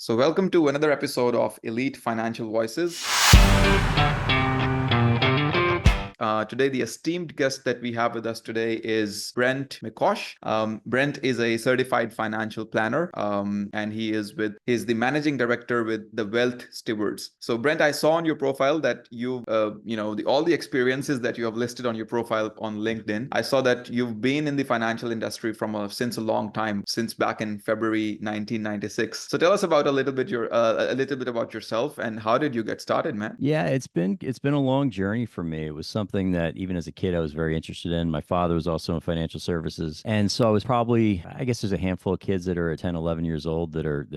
So, welcome to another episode of Elite Financial Voices. Today, the esteemed guest that we have with us today is Brent Mekosh. Brent is a certified financial planner, and he's the managing director with the Wealth Stewards. So, Brent, I saw on your profile that you, all the experiences that you have listed on your profile on LinkedIn. I saw that you've been in the financial industry since a long time, since back in February 1996. So, tell us about a little bit about yourself and how did you get started, man? Yeah, it's been a long journey for me. It was something that even as a kid I was very interested in. My father was also in financial services. And so I was probably, I guess there's a handful of kids that are at 10, 11 years old that are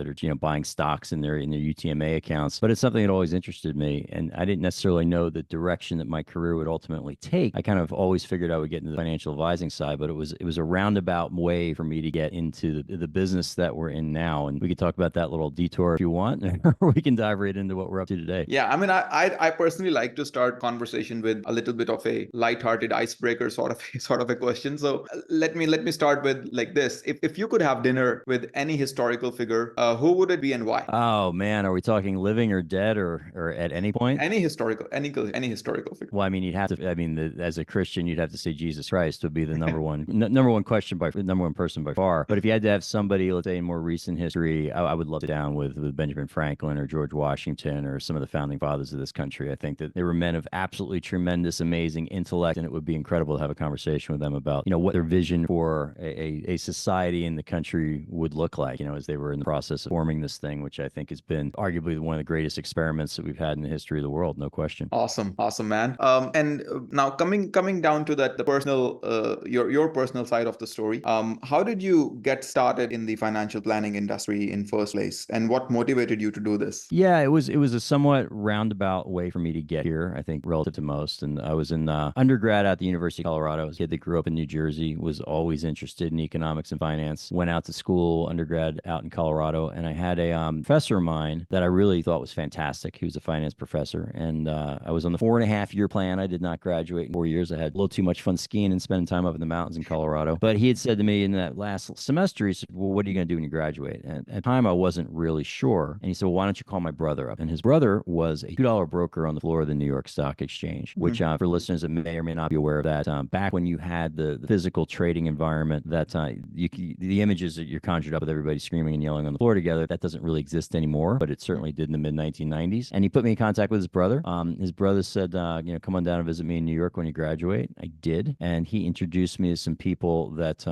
buying stocks in their UTMA accounts. But it's something that always interested me. And I didn't necessarily know the direction that my career would ultimately take. I kind of always figured I would get into the financial advising side, but it was a roundabout way for me to get into the business that we're in now. And we could talk about that little detour if you want, or we can dive right into what we're up to today. Yeah, I mean, I personally like to start conversation with a little bit of a lighthearted icebreaker sort of a question. So let me start with like this: if you could have dinner with any historical figure, who would it be and why? Oh man, are we talking living or dead or at any point? Any historical figure. Well, I mean, you'd have to. I mean, as a Christian, you'd have to say Jesus Christ would be the number one question by number one person by far. But if you had to have somebody, let's say in more recent history, I would love to down with Benjamin Franklin or George Washington or some of the founding fathers of this country. I think that they were men of absolutely tremendous, amazing intellect, and it would be incredible to have a conversation with them about what their vision for a society in the country would look like. As they were in the process of forming this thing, which I think has been arguably one of the greatest experiments that we've had in the history of the world, no question. Awesome, man. And now coming down to that, the personal, your personal side of the story. How did you get started in the financial planning industry in first place, and what motivated you to do this? Yeah, it was a somewhat roundabout way for me to get here, I think, relative to most. And I was in undergrad at the University of Colorado. I was a kid that grew up in New Jersey, was always interested in economics and finance. Went out to school, undergrad out in Colorado, and I had a professor of mine that I really thought was fantastic. He was a finance professor, and I was on the 4.5-year plan. I did not graduate in 4 years. I had a little too much fun skiing and spending time up in the mountains in Colorado. But he had said to me in that last semester, he said, "Well, what are you going to do when you graduate?" And at the time, I wasn't really sure. And he said, "Well, why don't you call my brother up?" And his brother was a $2 broker on the floor of the New York Stock Exchange, which for listeners that may or may not be aware of that, back when you had the physical trading environment, that the images that you're conjured up with everybody screaming and yelling on the floor together, that doesn't really exist anymore, but it certainly did in the mid-1990s. And he put me in contact with his brother. His brother said, come on down and visit me in New York when you graduate. I did. And he introduced me to some people that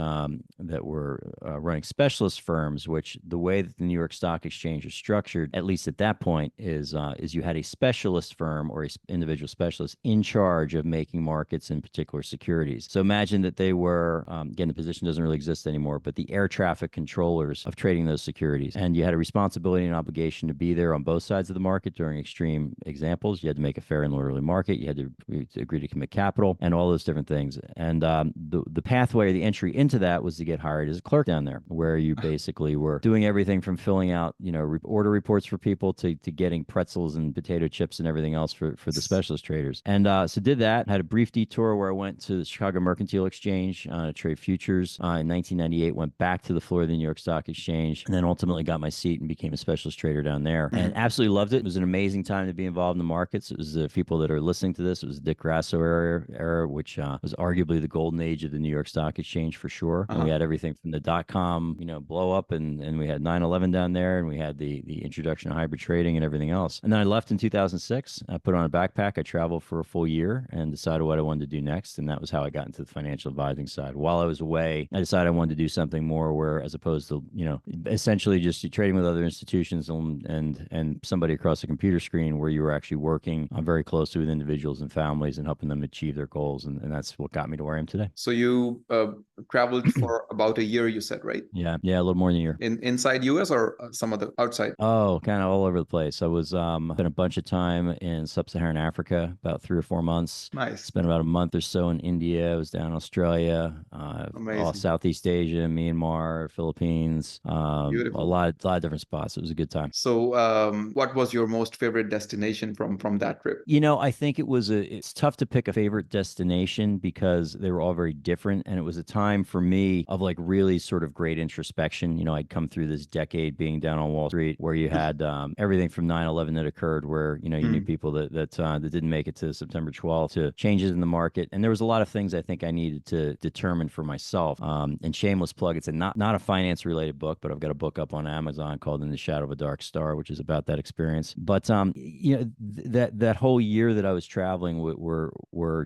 were running specialist firms, which the way that the New York Stock Exchange is structured, at least at that point, is you had a specialist firm or a individual specialist in charge of making markets in particular securities. So imagine that they were, again, the position doesn't really exist anymore, but the air traffic controllers of trading those securities. And you had a responsibility and obligation to be there on both sides of the market during extreme examples. You had to make a fair and orderly market. You had to agree to commit capital and all those different things. And the pathway, the entry into that was to get hired as a clerk down there, where you basically were doing everything from filling out, order reports for people to getting pretzels and potato chips and everything else for the specialist traders. And so did that, had a brief detour where I went to the Chicago Mercantile Exchange to trade futures. In 1998, went back to the floor of the New York Stock Exchange, and then ultimately got my seat and became a specialist trader down there. And absolutely loved it. It was an amazing time to be involved in the markets. It was the people that are listening to this. It was the Dick Grasso era, which was arguably the golden age of the New York Stock Exchange for sure. And we had everything from the .com, blow up, and we had 9/11 down there, and we had the introduction of hybrid trading and everything else. And then I left in 2006. I put on a backpack. I traveled for a full year and decided what I wanted to do next. And that was how I got into the financial advising side. While I was away, I decided I wanted to do something more where, as opposed to, essentially just trading with other institutions and somebody across the computer screen, where you were actually working very closely with individuals and families and helping them achieve their goals. And that's what got me to where I am today. So you traveled for about a year, you said, right? Yeah, a little more than a year. Inside US or some other outside? Oh, kind of all over the place. I was spent a bunch of time in sub-Saharan Africa, about 3 or 4 months. France. Nice. Spent about a month or so in India. I was down in Australia, all Amazing. Southeast Asia, Myanmar, Philippines, a Beautiful. lot of different spots. It was a good time. So, what was your most favorite destination from that trip? I think it's tough to pick a favorite destination because they were all very different. And it was a time for me of like really sort of great introspection. I'd come through this decade being down on Wall Street where you had everything from 9/11 that occurred where, you knew Mm, people that didn't make it to September 12th, to changes in the market. And there was a lot of things I think I needed to determine for myself. And shameless plug, it's not a finance related book, but I've got a book up on Amazon called In the Shadow of a Dark Star, which is about that experience. But that whole year that I was traveling were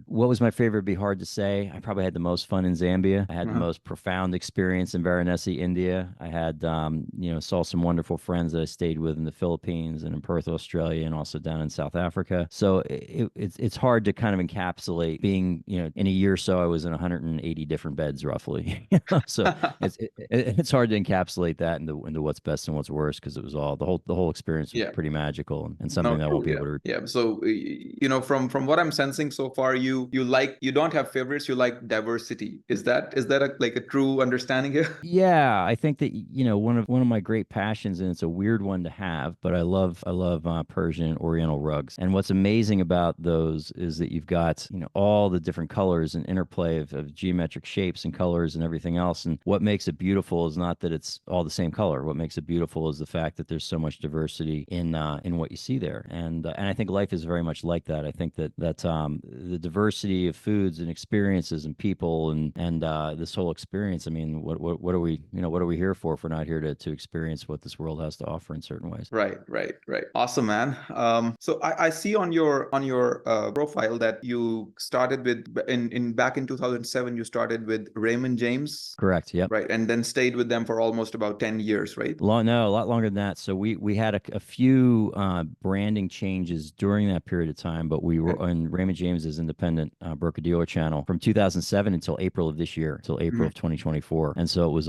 what was my favorite? Would be hard to say. I probably had the most fun in Zambia. I had the uh-huh. most profound experience in Varanasi, India. I had saw some wonderful friends that I stayed with in the Philippines and in Perth, Australia, and also down in South Africa. So it's hard to kind of encapsulate being in a year or so I was in 180 different beds roughly. So it's hard to encapsulate that into what's best and what's worst because it was all the whole experience was Yeah. pretty magical and No, something that I won't true. be Yeah. able to. Yeah. So, from what I'm sensing so far, you don't have favorites. You like diversity. Is that a true understanding here? Yeah, I think that one of my great passions, and it's a weird one to have, but I love Persian and Oriental rugs. And what's amazing about those is that you've got all the different colors and interplay of geometric shapes and colors and everything else. And what makes it beautiful is not that it's all the same color. What makes it beautiful is the fact that there's so much diversity in what you see there. And I think life is very much like that. I think that the diversity of foods and experiences and people and this whole experience. I mean, what are we what are we here for if we're not here to experience what this world has to offer in certain ways? Right, right, right. Awesome, man. So I see on your profile that you started with in back in 2007. You started with Raymond James, Correct. Yep. right, and then stayed with them for almost about 10 years, right? No, a lot longer than that. So we had a few branding changes during that period of time, but we were Okay. on Raymond James's independent broker dealer channel from 2007 until April of this year, until April Mhm. of 2024. And so it was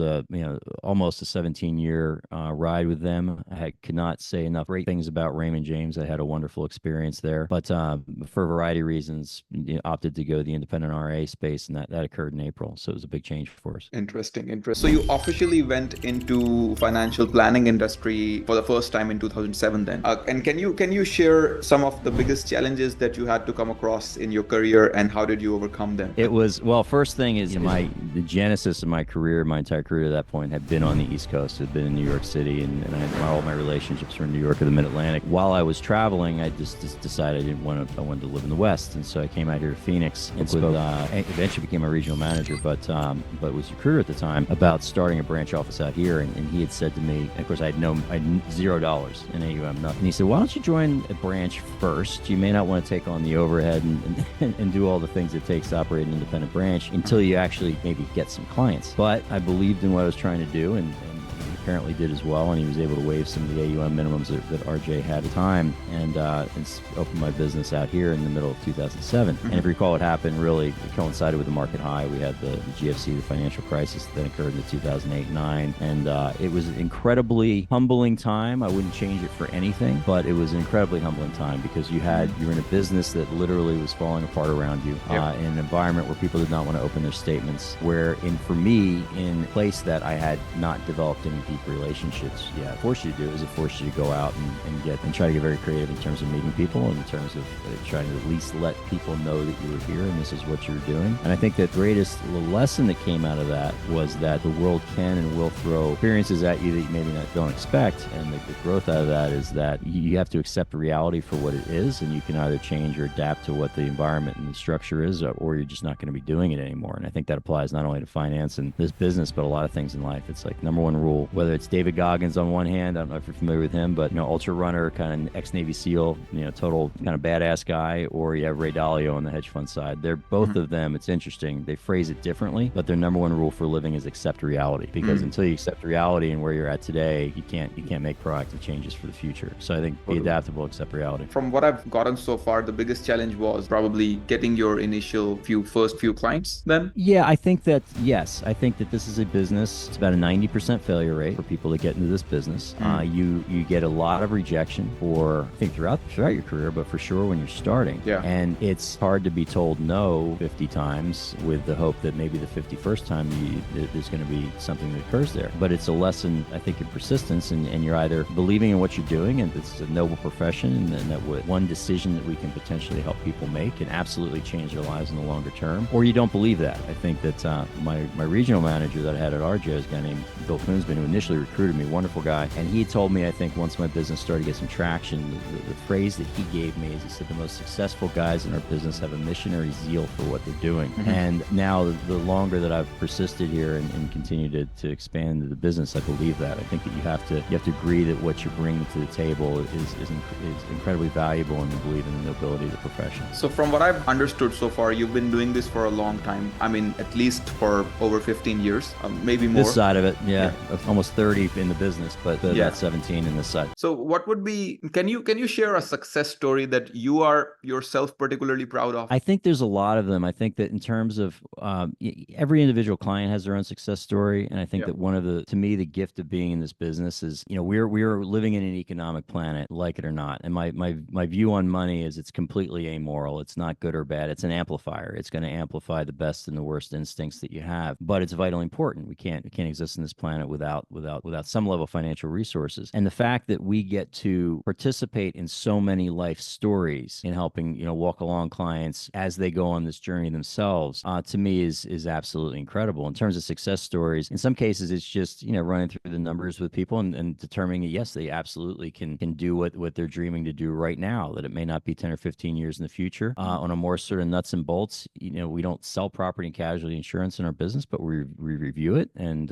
almost a 17-year ride with them. I could not say enough great things about Raymond James. I had a wonderful experience there, but for a variety of reasons, opted to go the independent RA space, and that occurred in April. So it was a big change for us. Interesting, interesting. So you officially went into financial planning industry for the first time in 2007 then. And can you share some of the biggest challenges that you had to come across in your career and how did you overcome them? It was, well, first thing is the genesis of my career, my entire career to that point had been on the East Coast, had been in New York City, and all my relationships were in New York or the Mid-Atlantic. While I was traveling, I just decided I wanted to live in the West. And so I came out here to Phoenix and eventually became a regional manager, but was a recruiter at the time about starting a branch office out here. And he had said to me, of course, I had $0 in AUM, nothing. And he said, why don't you join a branch first? You may not want to take on the overhead and do all the things it takes to operate an independent branch until you actually maybe get some clients. But I believed in what I was trying to do, and he apparently did as well, and he was able to waive some of the AUM minimums that RJ had at the time, and opened my business out here in the middle of 2007. And if you recall, what happened really coincided with the market high. We had the GFC, the financial crisis that occurred in the 2008-9, and it was an incredibly humbling time. I wouldn't change it for anything, but it was an incredibly humbling time because you're in a business that literally was falling apart around you, in an environment where people did not want to open their statements, for me, in a place that I had not developed any deep relationships yet. Forced you to do is it forced you to go out and try to get very creative in terms of meeting people, and in terms of trying to at least let people know that you were here and this is what you're doing. And I think the greatest lesson that came out of that was that the world can and will throw experiences at you that you maybe don't expect, and the growth out of that is that you have to accept reality for what it is, and you can either change or adapt to what the environment and the structure is, or you're just not going to be doing it anymore. And I think that applies not only to finance and this business, but a lot of things in life. It's like number one rule, whether it's David Goggins on one hand, I don't know if you're familiar with him, but ultra runner, kind of ex-Navy SEAL, total kind of badass guy, or you have Ray Dalio on the hedge fund side. They're both of them. It's interesting. They phrase it differently, but their number one rule for living is accept reality, because until you accept reality and where you're at today, you can't make proactive changes for the future. So I think be adaptable, accept reality. From what I've gotten so far, the biggest challenge was probably getting your first few clients then? Yeah, I think that this is a business. It's about a 90% failure rate. rate for people to get into this business. You get a lot of rejection for, I think, throughout your career, but for sure when you're starting. Yeah. And it's hard to be told no 50 times with the hope that maybe the 51st time there's going to be something that occurs there. But it's a lesson, I think, in persistence, and you're either believing in what you're doing, and it's a noble profession, and that one decision that we can potentially help people make can absolutely change their lives in the longer term, or you don't believe that. I think that my regional manager that I had at RJ is a guy named Bill Koonsman, who initially recruited me, wonderful guy, and he told me, I think once my business started to get some traction, the phrase that he gave me is, he said, the most successful guys in our business have a missionary zeal for what they're doing. And now the longer that I've persisted here and continued to expand the business, I believe that. I think that you have to agree that what you're bringing to the table is incredibly valuable, and you believe in the nobility of the profession. So from what I've understood so far, you've been doing this for a long time. I mean, at least for over 15 years, maybe more. This side of it, yeah. Almost 30 in the business, but about 17 in this side. So what would be, can you share a success story that you are yourself particularly proud of? I think there's a lot of them. I think that in terms of every individual client has their own success story. And I think that one of to me, the gift of being in this business is, we're living in an economic planet, like it or not. And my view on money is it's completely amoral. It's not good or bad. It's an amplifier. It's going to amplify the best and the worst instincts that you have, but it's vitally important. We can't exist in this planet without some level of financial resources. And the fact that we get to participate in so many life stories in helping, walk along clients as they go on this journey themselves, to me is absolutely incredible. In terms of success stories, in some cases, it's just, running through the numbers with people and determining that, yes, they absolutely can do what they're dreaming to do right now, that it may not be 10 or 15 years in the future. On a more sort of nuts and bolts, we don't sell property and casualty insurance in our business, but we review it. And,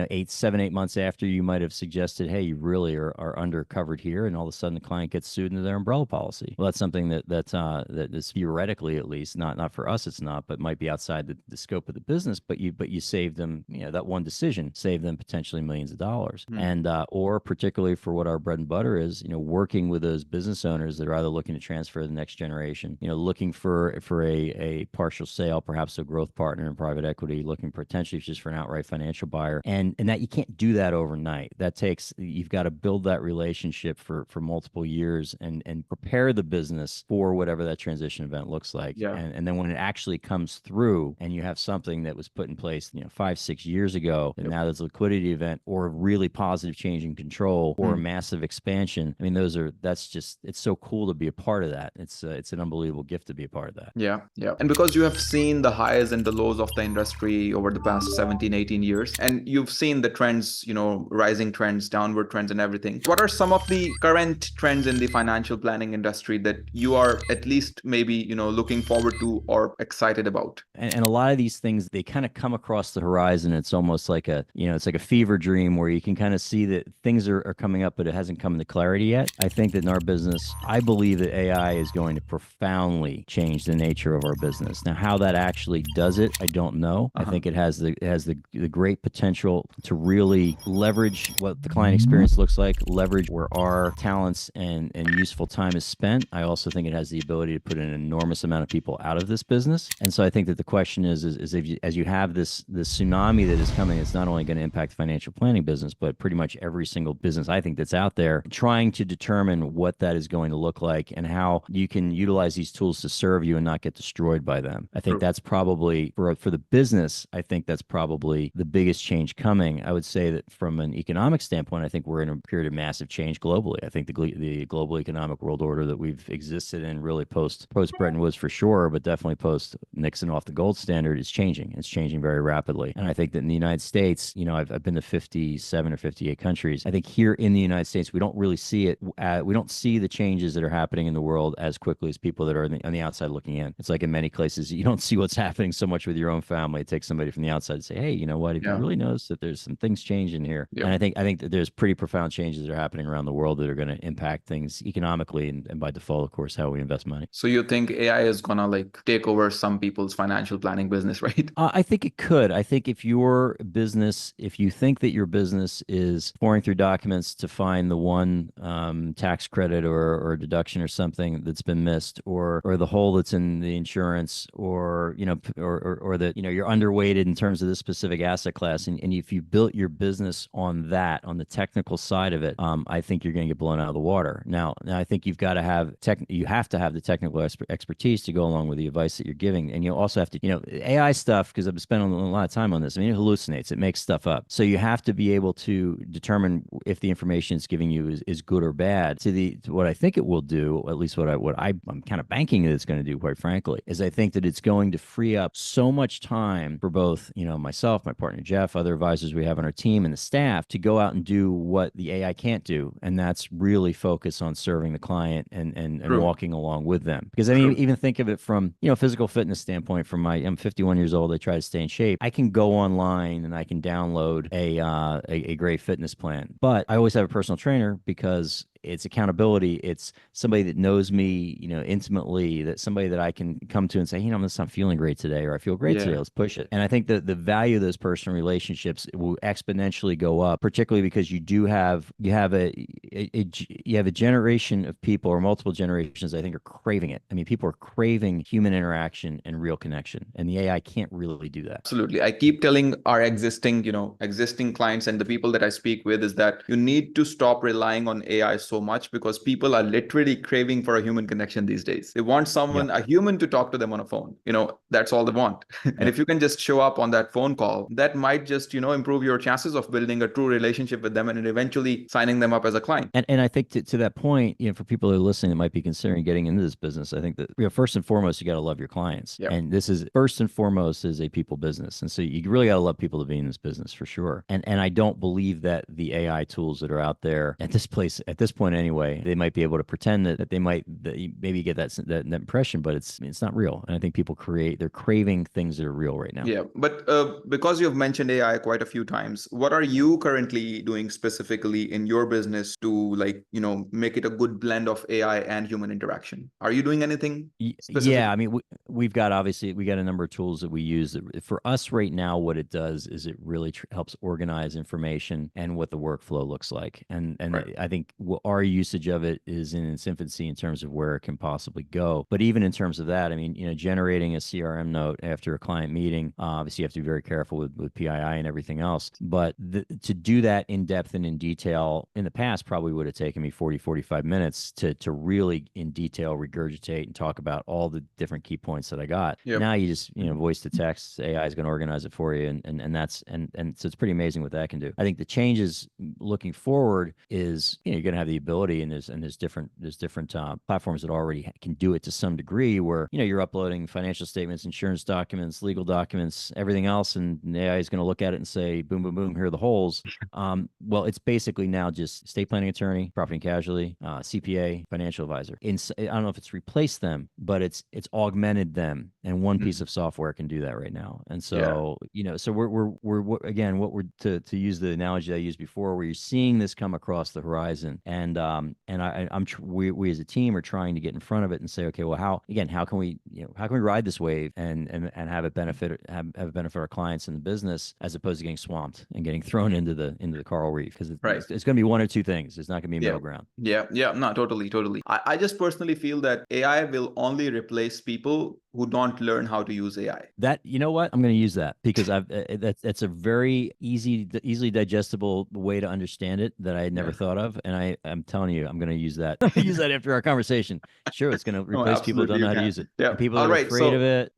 8 months after you might have suggested, hey, you really are undercovered here, and all of a sudden the client gets sued into their umbrella policy. Well, that's something that is theoretically, at least, not for us, it's not, but might be outside the scope of the business. But you saved them, that one decision saved them potentially millions of dollars. And or particularly for what our bread and butter is, working with those business owners that are either looking to transfer to the next generation, looking for a partial sale, perhaps a growth partner in private equity, looking potentially just for an outright financial buyer, and that you can't do that overnight. That takes, you've got to build that relationship for multiple years and prepare the business for whatever that transition event looks like. And then when it actually comes through and you have something that was put in place 5-6 years ago, and now there's a liquidity event or a really positive change in control or a massive expansion, I mean, it's so cool to be a part of that. It's an unbelievable gift to be a part of that. Yeah. And because you have seen the highs and the lows of the industry over the past 17-18 years, and you've seen the trends, rising trends, downward trends, and everything, what are some of the current trends in the financial planning industry that you are at least maybe looking forward to or excited about? And a lot of these things, they kind of come across the horizon. It's almost like it's like a fever dream where you can kind of see that things are coming up, but it hasn't come into clarity yet. I think that in our business, I believe that AI is going to profoundly change the nature of our business. Now, how that actually does it, I don't know. I think it has the great potential to really leverage what the client experience looks like, leverage where our talents and useful time is spent. I also think it has the ability to put an enormous amount of people out of this business. And so I think that the question is if as you have this tsunami that is coming, it's not only going to impact the financial planning business, but pretty much every single business I think that's out there, trying to determine what that is going to look like and how you can utilize these tools to serve you and not get destroyed by them. I think that's probably for the business, I think that's probably the biggest change coming. I would say that from an economic standpoint, I think we're in a period of massive change globally. I think the global economic world order that we've existed in really post Bretton Woods for sure, but definitely post Nixon off the gold standard is changing. It's changing very rapidly. And I think that in the United States, I've been to 57 or 58 countries. I think here in the United States, we don't really see it. We don't see the changes that are happening in the world as quickly as people that are on the outside looking in. It's like in many places, you don't see what's happening so much with your own family. It takes somebody from the outside to say, hey, you know what? If you really notice that there's some things changing here. And I think that there's pretty profound changes that are happening around the world that are going to impact things economically and by default, of course, how we invest money. So you think AI is going to take over some people's financial planning business, right? I think it could. I think if you think that your business is pouring through documents to find the one tax credit or deduction or something that's been missed, or the hole that's in the insurance, or that you're underweighted in terms of this specific asset class, and if you built your business business on that, on the technical side of it, I think you're going to get blown out of the water. Now, I think you have to have the technical expertise to go along with the advice that you're giving, and you also have to, AI stuff, because I've been spending a lot of time on this. I mean, it hallucinates, it makes stuff up. So you have to be able to determine if the information it's giving you is good or bad. To what I think it will do, at least I'm kind of banking that it's going to do, quite frankly, is I think that it's going to free up so much time for both, myself, my partner Jeff, other advisors we have on our team, and the staff to go out and do what the AI can't do, and that's really focus on serving the client and True. walking along with them. Because I mean, even think of it from physical fitness standpoint. I'm 51 years old. I try to stay in shape. I can go online and I can download a great fitness plan, but I always have a personal trainer because it's accountability. It's somebody that knows me, intimately, that somebody that I can come to and say, I'm just not feeling great today, or I feel great today. Let's push it. And I think that the value of those personal relationships will exponentially go up, particularly because you have a generation of people, or multiple generations, I think, are craving it. I mean, people are craving human interaction and real connection, and the AI can't really do that. Absolutely. I keep telling our existing clients and the people that I speak with is that you need to stop relying on AI so much, because people are literally craving for a human connection these days. They want a human to talk to them on a phone. That's all they want. And if you can just show up on that phone call, that might just, improve your chances of building a true relationship with them and eventually signing them up as a client. And I think to that point, for people who are listening that might be considering getting into this business, I think that first and foremost, you got to love your clients. And this is first and foremost is a people business. And so you really got to love people to be in this business, for sure. And I don't believe that the AI tools that are out there at this point anyway, they might be able to pretend that you maybe get that impression, but it's not real. And I think they're craving things that are real right now. Yeah. But because you've mentioned AI quite a few times, what are you currently doing specifically in your business to make it a good blend of AI and human interaction? Are you doing anything specific? Yeah, I mean, we got a number of tools that we use. For us right now, what it does is it really helps organize information and what the workflow looks like. And right. I think our usage of it is in its infancy in terms of where it can possibly go. But even in terms of that, I mean, generating a CRM note after a client meeting, obviously you have to be very careful with PII and everything else. But to do that in depth and in detail in the past probably would have taken me 45 minutes to really in detail regurgitate and talk about all the different key points that I got. Yep. Now you just voice to text, AI is going to organize it for you, and so it's pretty amazing what that can do. I think the changes looking forward is you're going to have the ability, and there's different platforms that already can do it to some degree, where you're uploading financial statements, insurance documents, legal documents, everything else, and the AI is going to look at it and say, boom, boom, boom, here are the holes. Well, it's basically now just estate planning attorney, property and casualty, CPA, financial advisor. I don't know if it's replaced them, but it's augmented them, and one piece of software can do that right now. And so so we're again, to use the analogy I used before, where you're seeing this come across the horizon, and we as a team are trying to get in front of it and say, okay, well, how can we ride this wave and have it benefit our clients and the business, as opposed to getting swamped and getting thrown into the coral reef, because it's going to be one or two things. It's not going to be a middle ground. Yeah, no, totally. I just personally feel that AI will only replace people who don't learn how to use AI. That, you know what? I'm going to use that, because that's a very easily digestible way to understand it that I had never thought of. And I'm telling you, I'm going to use that. Use that after our conversation. Sure, it's going to replace people who don't know how to use it. Yeah. And people that are afraid of it.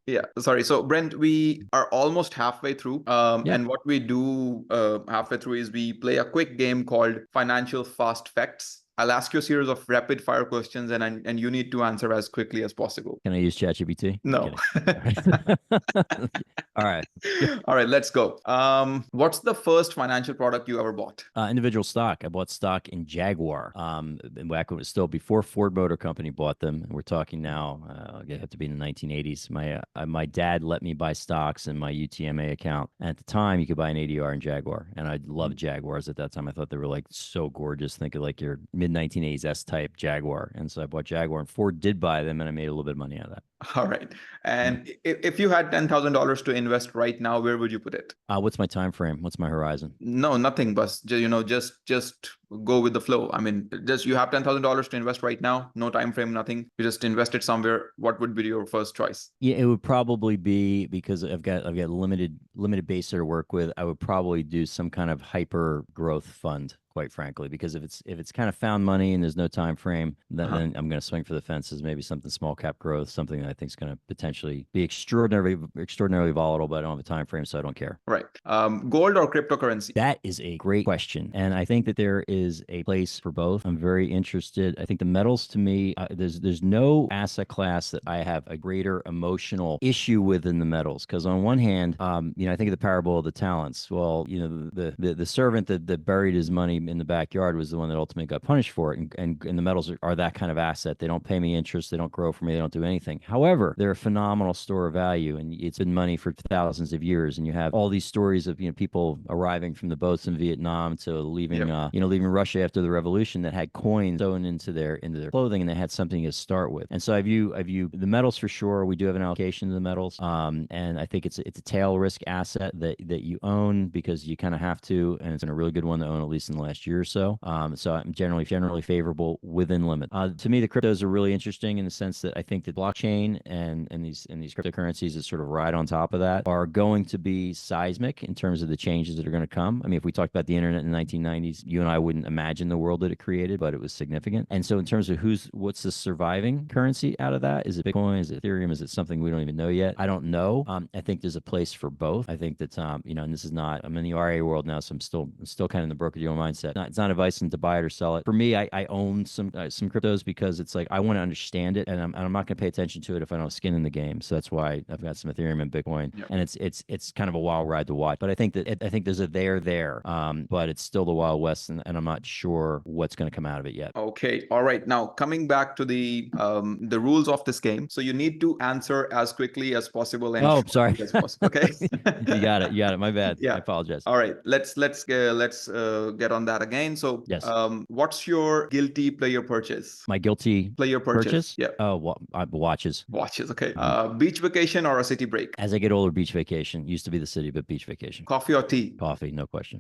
Yeah. Sorry. So Brent, we are almost halfway through. And what we do halfway through is we play a quick game called Financial Fast Facts. I'll ask you a series of rapid fire questions, and you need to answer as quickly as possible. Can I use ChatGPT? No. All right. All right, let's go. What's the first financial product you ever bought? Individual stock. I bought stock in Jaguar. Back when it was still before Ford Motor Company bought them. We're talking now, it had to be in the 1980s. My dad let me buy stocks in my UTMA account. And at the time, you could buy an ADR in Jaguar. And I loved Jaguars at that time. I thought they were like so gorgeous. Think of like your mid-1980s S-type Jaguar. And so I bought Jaguar, and Ford did buy them, and I made a little bit of money out of that. All right. Yeah. And if you had $10,000 to invest right now, where would you put it? What's my time frame? What's my horizon? No, nothing, but just go with the flow. I mean, just you have $10,000 to invest right now, no time frame, nothing. You just invest it somewhere. What would be your first choice? Yeah, it would probably be because I've got limited base to work with. I would probably do some kind of hyper growth fund, quite frankly, because if it's kind of found money and there's no time frame, Uh-huh. then I'm going to swing for the fences. Maybe something small cap growth, something that I think is going to potentially be extraordinarily volatile, but I don't have a time frame, so I don't care. Right. Gold or cryptocurrency? That is a great question. And I think that there is a place for both. I'm very interested. I think the metals to me, there's no asset class that I have a greater emotional issue with than the metals. Because on one hand, I think of the parable of the talents. Well, the servant that buried his money in the backyard was the one that ultimately got punished for it. And the metals are that kind of asset. They don't pay me interest. They don't grow for me. They don't do anything. However, they're a phenomenal store of value, and it's been money for thousands of years. And you have all these stories of people arriving from the boats in Vietnam to leaving Yep. leaving Russia after the revolution that had coins sewn into their clothing, and they had something to start with. And so I view the metals for sure. We do have an allocation to the metals, and I think it's a tail risk asset that you own because you kind of have to, and it's been a really good one to own at least in the last year or so. So I'm generally favorable within limit. To me, the cryptos are really interesting in the sense that I think that blockchain and these cryptocurrencies that sort of ride on top of that are going to be seismic in terms of the changes that are going to come. I mean, if we talked about the internet in the 1990s, you and I wouldn't imagine the world that it created, but it was significant. And so in terms of what's the surviving currency out of that? Is it Bitcoin? Is it Ethereum? Is it something we don't even know yet? I don't know. I think there's a place for both. I think that, and this is not, I'm in the RA world now, so I'm still kind of in the broker dealer mindset. It's not advice to buy it or sell it. For me, I own some cryptos because it's like, I want to understand it, and I'm not going to pay attention to it if I don't have skin in the game. So that's why I've got some Ethereum and Bitcoin, Yep. and it's kind of a wild ride to watch. But I think there's a there, but it's still the Wild West, and I'm not sure what's going to come out of it yet. Okay. All right. Now coming back to the rules of this game. So you need to answer as quickly as possible and Oh, sorry. shortly as possible. Okay. You got it. My bad. Yeah. I apologize. All right. Let's get on that again. So, Yes. what's your guilty player purchase? My guilty Player purchase. purchase? Yeah. Oh, watches. Watches. Okay. Mhm. Beach vacation or a city break? As I get older, beach vacation. Used to be the city, but beach vacation. Coffee or tea? Coffee, no question.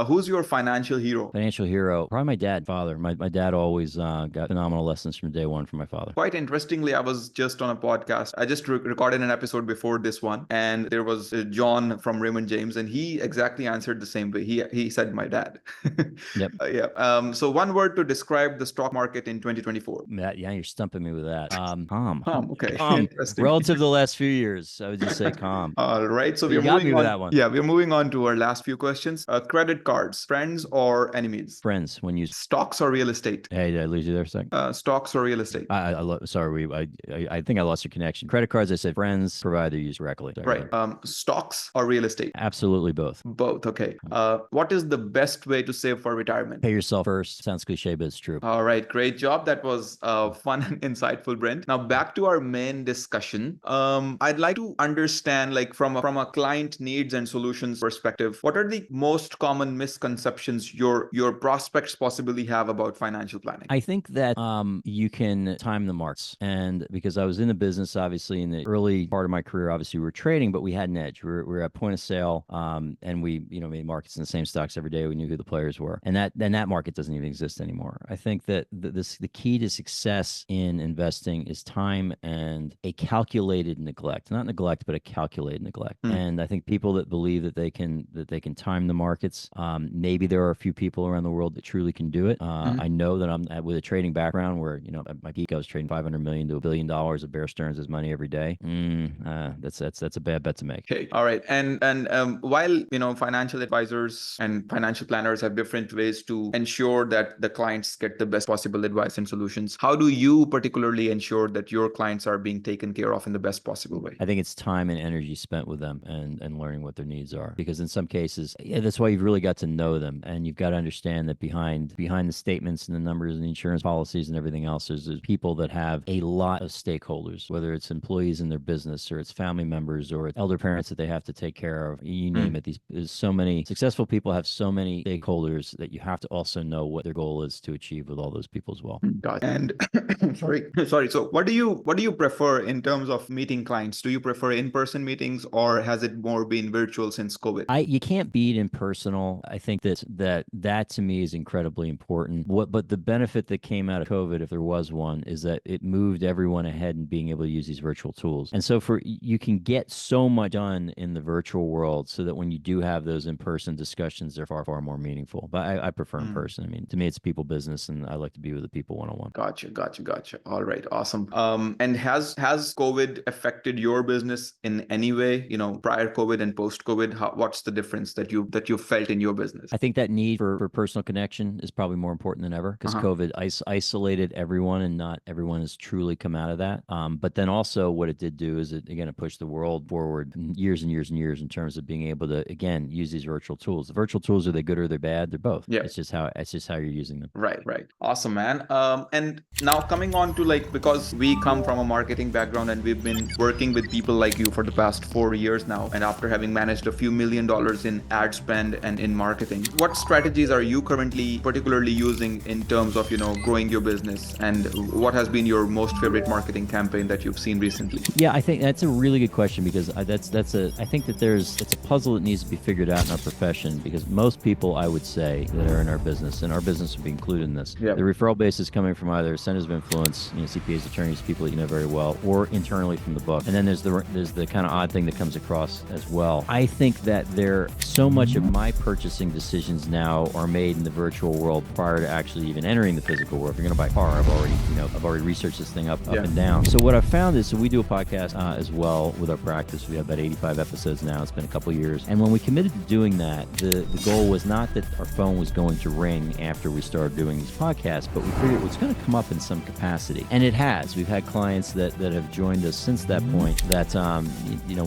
Who's your financial hero? Financial hero, probably my dad, father. My dad always got phenomenal lessons from day one from my father. Quite interestingly, I was just on a podcast. I just recorded an episode before this one, and there was John from Raymond James, and he exactly answered the same way. He said, "My dad." Yep. Yeah. So one word to describe the stock market in 2024. Yeah, you're stumping me with that. Calm. Calm. Okay. Calm. Interesting. Relative to the last few years, I would just say calm. All right. So But you we're got me moving with on. that one. Yeah, we're moving on to our last few questions. Credit cards, friends or enemies? Friends, when you Stocks or real estate? hey, did I lose you there a second? Stocks or real estate? Sorry, I think I lost your connection. Credit cards, I said friends, provided they're used correctly. Sorry, Right. Stocks or real estate? absolutely both. Both. Okay. What is the best way to save for retirement? Pay yourself first. Sounds cliche, but it's true. All right, great job. That was fun and insightful, Brent. Now back to our main discussion. I'd like to understand, like from a client needs and solutions perspective, what are the most common misconceptions your prospects possibly have about financial planning? I think that you can time the marks, and because I was in the business, obviously in the early part of my career, obviously we were trading, but we had an edge. We were at point of sale, and we made markets in the same stocks every day. We knew who the players were, and that market doesn't even exist anymore. I think that the key to success in investing is time and a calculated neglect, not neglect, but a calculated neglect. And I think people that believe that they can time the markets, maybe there are a few people around the world that truly can do it. I know that I'm with a trading background where at my peak I was trading $500 million to $1 billion of Bear Stearns' money every day. That's a bad bet to make. Okay. All right. And while financial advisors and financial planners have different ways to ensure that the clients get the best possible advice and solutions, how do you particularly ensure that your clients are being taken care of in the best possible way? I think it's time and energy spent with them and learning what their needs are. Because in some cases, that's why you've really got to know them, and you've got to understand that behind the statements and the numbers and the insurance policies and everything else, there's people that have a lot of stakeholders, whether it's employees in their business or it's family members or it's elder parents that they have to take care of. You name it. There's so many successful people have so many stakeholders that you have to also know what their goal is to achieve with all those people as well. Got it. And Sorry. Sorry. So what do you prefer in terms of meeting clients? Do you prefer in-person meetings, or has it more been virtual since COVID? You can't beat impersonal. I think that to me is incredibly important. But the benefit that came out of COVID, if there was one, is that it moved everyone ahead in being able to use these virtual tools. And so you can get so much done in the virtual world, so that when you do have those in-person discussions, they're far more meaningful. But I prefer in person. I mean, to me, it's people business, and I like to be with the people one-on-one. Gotcha. All right, awesome. And has COVID affected your business in any way? Prior COVID and post COVID, what's the difference that you felt in your business? I think that need for personal connection is probably more important than ever, because COVID isolated everyone, and not everyone has truly come out of that. But then also what it did do is it pushed the world forward years and years and years in terms of being able to, again, use these virtual tools. The virtual tools, are they good or they're bad? They're both. Yeah. It's just how you're using them. Right. Awesome, man. And now coming on to, because we come from a marketing background and we've been working with people like you for the past 4 years now, and after having managed a few $1 million in ad spend and in marketing, what strategies are you currently particularly using in terms of, growing your business? And what has been your most favorite marketing campaign that you've seen recently? Yeah, I think that's a really good question, because I think that it's a puzzle that needs to be figured out in our profession, because most people, I would say, that are in our business, and our business would be included in this. Yep. The referral base is coming from either centers of influence, CPAs, attorneys, people that you know very well, or internally from the book. And then there's the kind of odd thing that comes across as well. I think that so much of my purchasing decisions now are made in the virtual world prior to actually even entering the physical world. If you're going to buy a car, I've already researched this thing up and down. So what I've found is, we do a podcast as well with our practice. We have about 85 episodes now. It's been a couple of years. And when we committed to doing that, the goal was not that our phone was going to ring after we started doing these podcasts, but we figured it was going to come up in some capacity. And it has. We've had clients that have joined us since that point that,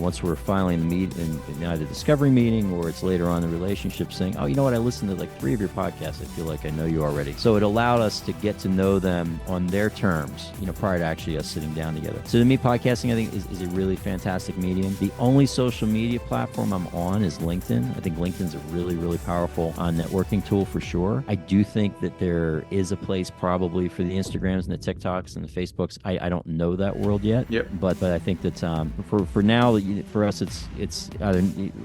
once we're finally in either discovery meeting, or it's later on in the relationship, saying, oh, you know what, I listened to 3 of your podcasts. I feel like I know you already. So it allowed us to get to know them on their terms, prior to actually us sitting down together. So to me, podcasting, I think, is a really fantastic medium. The only social media platform I'm on is LinkedIn. I think LinkedIn's a really, really powerful networking tool for sure. I do think that there is a place probably for the Instagrams and the TikToks and the Facebooks. I don't know that world yet. Yep. But I think that for now, for us, it's either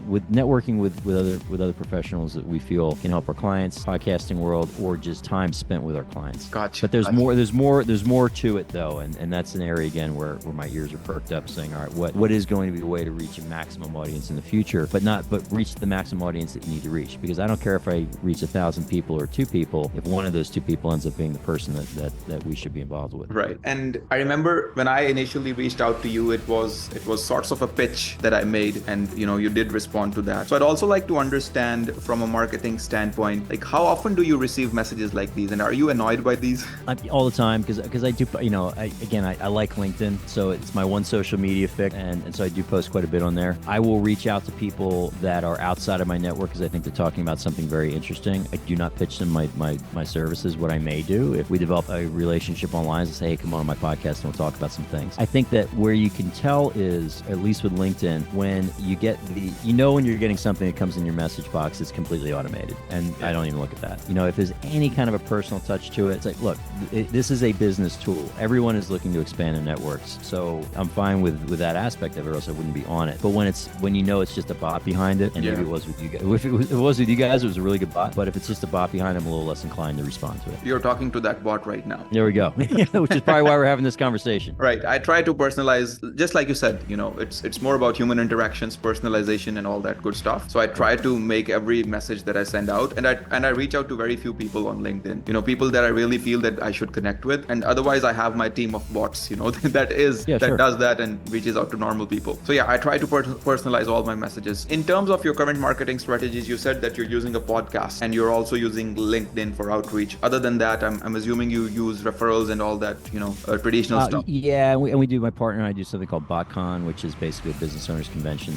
with networking with other professionals that we feel can help our clients, podcasting world, or just time spent with our clients. Gotcha. But there's more to it though, and that's an area again where my ears are perked up, saying, all right, what is going to be a way to reach a maximum audience in the future, but reach the maximum audience that you need to reach? Because I don't care if I reach 1,000 people or 2 people, if one of those 2 people ends up being the person that we should be involved with. Right. And I remember when I initially reached out to you, it was sorts of a pitch that I made, and you did respond to that. So I'd also like to understand from a marketing standpoint, how often do you receive messages like these, and are you annoyed by these? All the time, because I do, I like LinkedIn, so it's my one social media fix, and so I do post quite a bit on there. I will reach out to people that are outside of my network because I think they're talking about something very interesting. I do not pitch them my services. What I may do, if we develop a relationship online, is say, hey, come on my podcast and we'll talk about some things. I think that where you can tell is, at least with LinkedIn, when you get when you're getting something that comes in your message box, it's completely automated, and I don't even look at that. If there's any kind of a personal touch to it, it's look, this is a business tool. Everyone is looking to expand their networks, so I'm fine with that aspect of it, or else I wouldn't be on it. But when it's just a bot behind it, and maybe it was with you guys. If it was with you guys, it was a really good bot. But if it's just a bot behind it, I'm a little less inclined to respond to it. You're talking to that bot right now. There we go. Which is probably why we're having this conversation. Right. I try to personalize, just like you said, it's more about human interactions, personalization, and all that good stuff. So I try to make every message that I send out, and I reach out to very few people on LinkedIn, people that I really feel that I should connect with. And otherwise I have my team of bots, that does that and reaches out to normal people. So yeah, I try to personalize all my messages. In terms of your current marketing strategies, you said that you're using a podcast and you're also using LinkedIn for outreach. Other than that, I'm assuming you use referrals and all that, traditional stuff. Yeah, and we do. My partner and I do something called BotCon, which is basically a business owners convention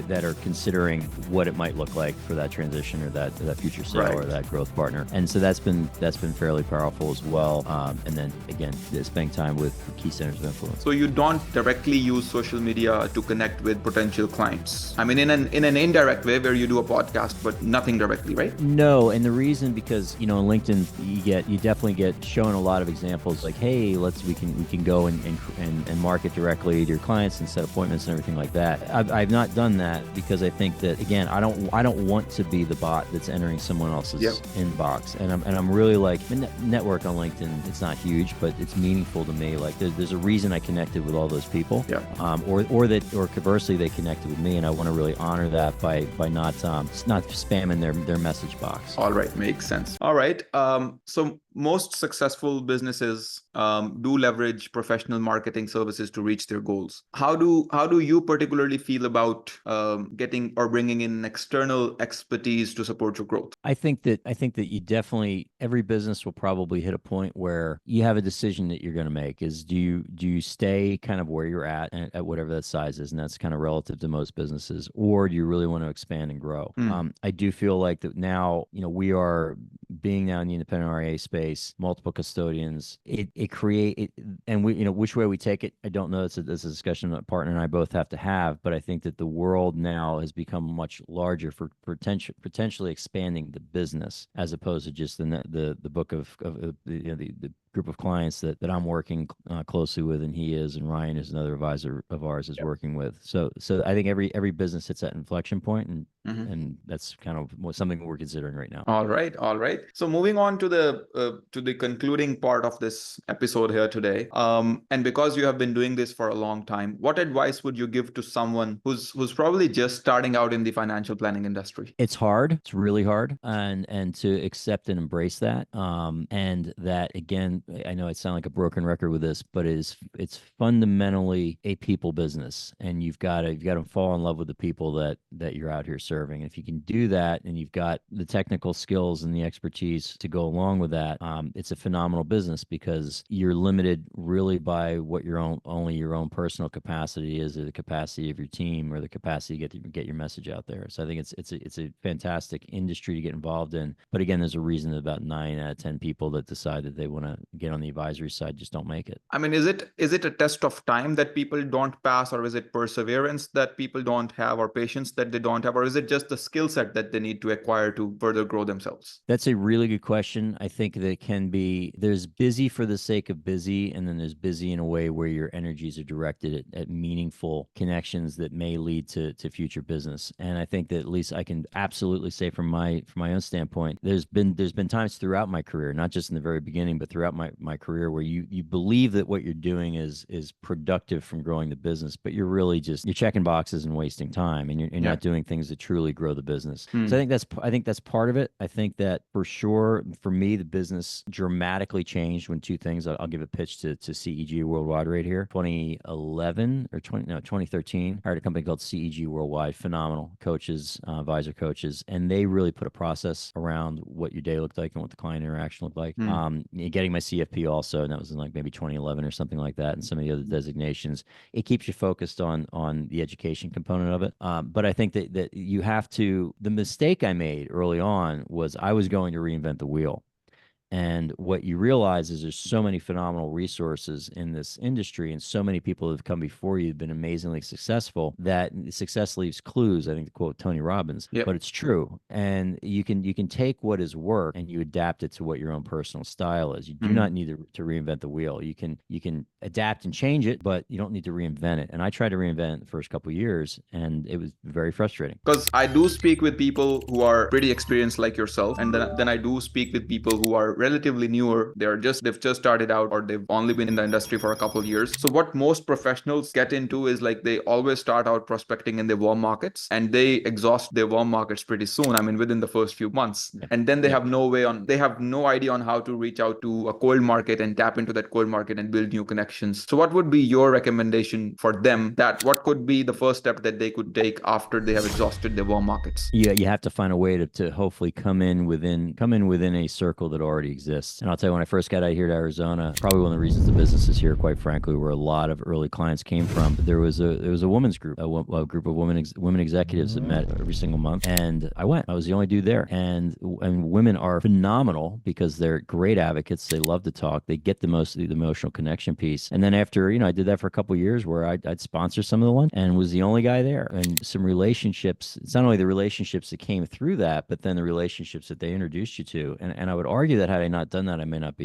that are considering what it might look like for that transition, or that future sale, or that growth partner. And so that's been fairly powerful as well. And then again, spending time with key centers of influence. So you don't directly use social media to connect with potential clients. I mean, in an indirect way, where you do a podcast, but nothing directly, right? No, and the reason, because in LinkedIn you definitely get shown showing a lot of examples like, hey, we can go and market directly to your clients and set appointments and everything like that. I've not done that because I think that, again, I don't want to be the bot that's entering someone else's inbox. And I'm really like, network on LinkedIn, it's not huge, but it's meaningful to me. Like there's a reason I connected with all those people. Or conversely, they connected with me, and I want to really honor that by not spamming their message box. All right, makes sense. All right. So most successful businesses do leverage professional marketing services to reach their goals. How do you particularly feel about getting or bringing in external expertise to support your growth? I think that you definitely, every business will probably hit a point where you have a decision that you're going to make. Is do you stay kind of where you're at whatever that size is, and that's kind of relative to most businesses, or do you really want to expand and grow? I do feel like that now, we are being now in the independent RIA space, multiple custodians. And we, which way we take it, I don't know. It's a discussion that partner and I both have to have. But I think that the world now has become much larger for potentially expanding the business, as opposed to just the book of the group of clients that I'm working closely with, and he is, and Ryan is another advisor of ours is working with. So I think every business hits that inflection point, and that's kind of something we're considering right now. All right. So moving on to the concluding part of this episode here today. And because you have been doing this for a long time, what advice would you give to someone who's probably just starting out in the financial planning industry? It's hard. It's really hard, and to accept and embrace that. And that, again, I know I sound like a broken record with this, but it's fundamentally a people business, and you've got to fall in love with the people that you're out here serving. And if you can do that, and you've got the technical skills and the expertise to go along with that, it's a phenomenal business, because you're limited really by what only your own personal capacity is, or the capacity of your team, or the capacity to get your message out there. So I think it's a fantastic industry to get involved in. But again, there's a reason that about 9 out of 10 people that decide that they want to get on the advisory side just don't make it. I mean, is it a test of time that people don't pass, or is it perseverance that people don't have, or patience that they don't have, or is it just the skill set that they need to acquire to further grow themselves? That's a really good question. I think that there's busy for the sake of busy, and then there's busy in a way where your energies are directed at meaningful connections that may lead to future business. And I think that at least I can absolutely say from my own standpoint, there's been times throughout my career, not just in the very beginning, but throughout my career, where you believe that what you're doing is productive from growing the business, but you're really you're checking boxes and wasting time, and you're not doing things that truly grow the business. So I think that's part of it. I think that for sure, for me, the business dramatically changed when two things. I'll give a pitch to CEG Worldwide right here. 2013, hired a company called CEG Worldwide, phenomenal coaches, advisor coaches, and they really put a process around what your day looked like and what the client interaction looked like. Getting my CFP also, and that was in like maybe 2011 or something like that, and some of the other designations. It keeps you focused on the education component of it. But I think that you have to. The mistake I made early on was I was going to reinvent the wheel. And what you realize is there's so many phenomenal resources in this industry, and so many people who have come before you have been amazingly successful, that success leaves clues. I think to quote Tony Robbins, but it's true. And you can take what has worked and you adapt it to what your own personal style is. You do not need to reinvent the wheel. You can adapt and change it, but you don't need to reinvent it. And I tried to reinvent it the first couple of years, and it was very frustrating. Because I do speak with people who are pretty experienced like yourself, and then I do speak with people who are relatively newer. They've just started out, or they've only been in the industry for a couple of years. So what most professionals get into is like they always start out prospecting in their warm markets, and they exhaust their warm markets pretty soon. I mean, within the first few months. And then they have no idea on how to reach out to a cold market and tap into that cold market and build new connections. So what would be your recommendation for them, that what could be the first step that they could take after they have exhausted their warm markets? Yeah, you have to find a way to hopefully come in within a circle that already exists. And I'll tell you, when I first got out here to Arizona, probably one of the reasons the business is here, quite frankly, where a lot of early clients came from. There was a women's group, a group of women executives that met every single month, and I went. I was the only dude there, and women are phenomenal because they're great advocates. They love to talk. They get the most of the emotional connection piece. And then after I did that for a couple of years, where I'd sponsor some of the lunch and was the only guy there, and some relationships. It's not only the relationships that came through that, but then the relationships that they introduced you to. And I would argue that had I not done that, I might not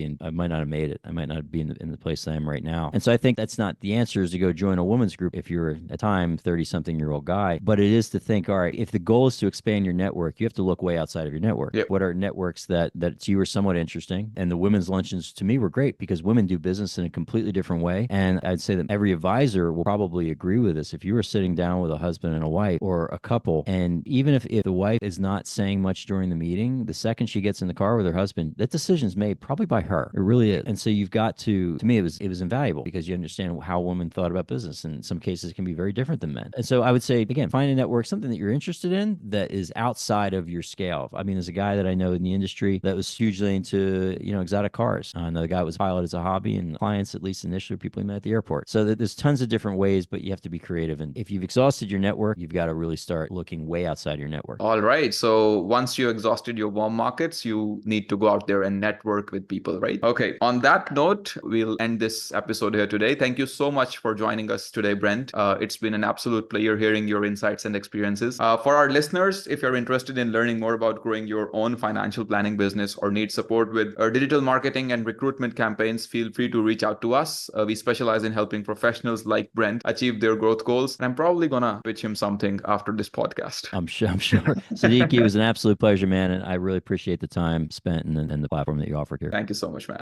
have made it. I might not be in the place I am right now. And so I think that's not the answer is to go join a women's group if you're at the time 30-something-year-old guy, but it is to think, all right, if the goal is to expand your network, you have to look way outside of your network. Yep. What are networks that to you are somewhat interesting? And the women's luncheons to me were great because women do business in a completely different way. And I'd say that every advisor will probably agree with this. If you were sitting down with a husband and a wife or a couple, and even if the wife is not saying much during the meeting, the second she gets in the car with her husband, that decision's made probably by her. It really is. And so you've got to me, it was invaluable because you understand how women thought about business. And in some cases, it can be very different than men. And so I would say, again, find a network, something that you're interested in that is outside of your scale. I mean, there's a guy that I know in the industry that was hugely into, exotic cars. Another guy was a pilot as a hobby, and clients, at least initially, people he met at the airport. So there's tons of different ways, but you have to be creative. And if you've exhausted your network, you've got to really start looking way outside your network. All right. So once you exhausted your warm markets, you need to go out there and network with people, right? Okay. On that note, we'll end this episode here today. Thank you so much for joining us today, Brent. It's been an absolute pleasure hearing your insights and experiences. For our listeners, if you're interested in learning more about growing your own financial planning business or need support with digital marketing and recruitment campaigns, feel free to reach out to us. We specialize in helping professionals like Brent achieve their growth goals. And I'm probably going to pitch him something after this podcast. I'm sure. Sadiq, it was an absolute pleasure, man. And I really appreciate the time spent and the platform that you offered here. Thank you so much, man.